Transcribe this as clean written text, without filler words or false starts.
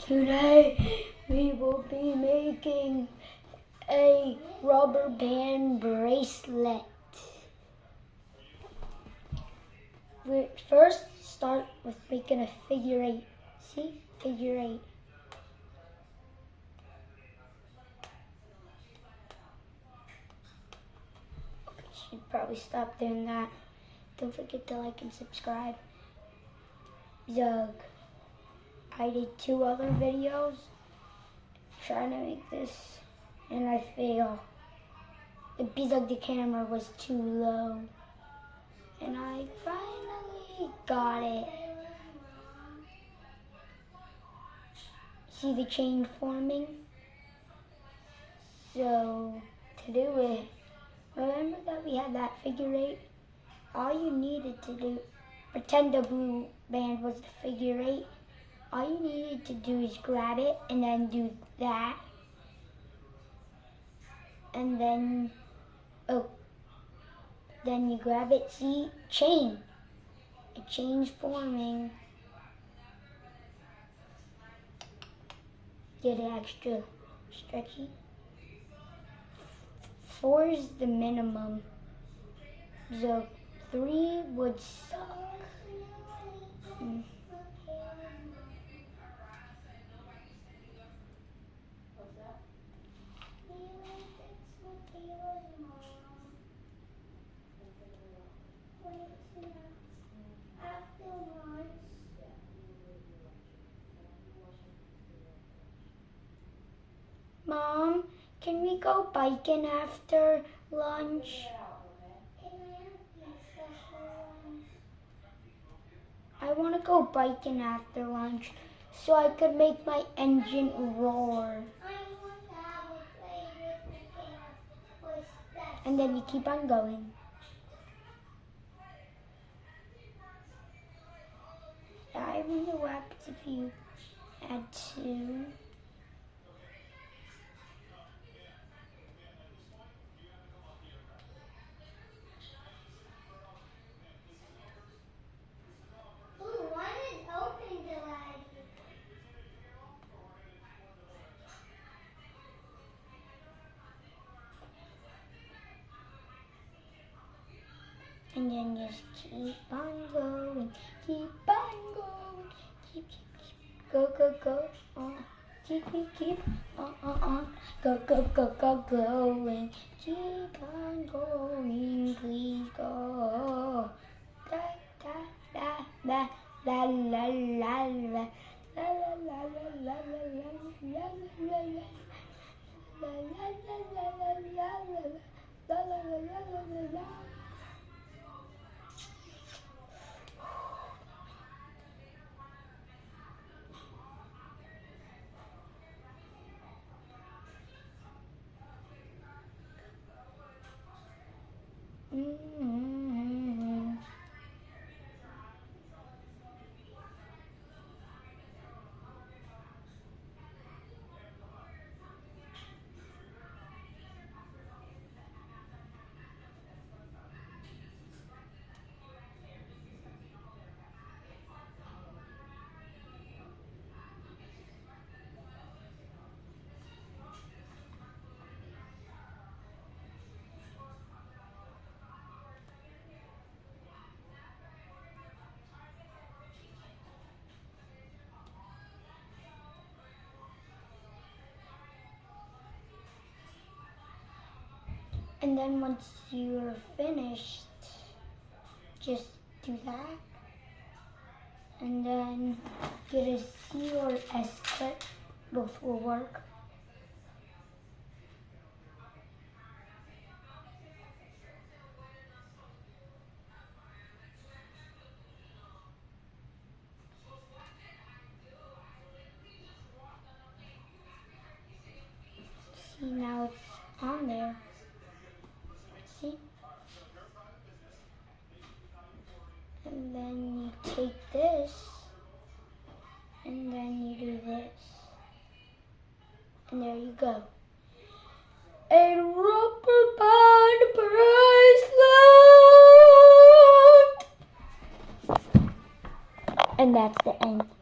Today we will be making a rubber band bracelet. We first start with making a figure 8. See? Figure 8. Okay, should probably stop doing that. Don't forget to like and subscribe. Zug. I did 2 other videos trying to make this and I failed. The camera was too low. And I finally got it. See the chain forming? So to do it, remember that we had that figure 8? All you needed to do, pretend the blue band was the figure 8. All you needed to do is grab it and then do that. And then, then you grab it, see, chain. A chain's forming. Get it extra stretchy. 4 is the minimum. So 3 would suck. Mom, can we go biking after lunch? I want to go biking after lunch so I could make my engine roar. And then you keep on going. I wonder what happens if you add 2. And then just keep on going, keep on going, keep, go, go, go, keep, go, go, go, go, going, keep on going, please go, da, da, da, da, la, la, la, la, la, la, la, la, la, la, la, la, la, la. And then once you're finished, just do that. And then get a C or S cut, both will work. See, now it's on there. See? And then you take this, and then you do this. And there you go. A rubber band bracelet! And that's the end.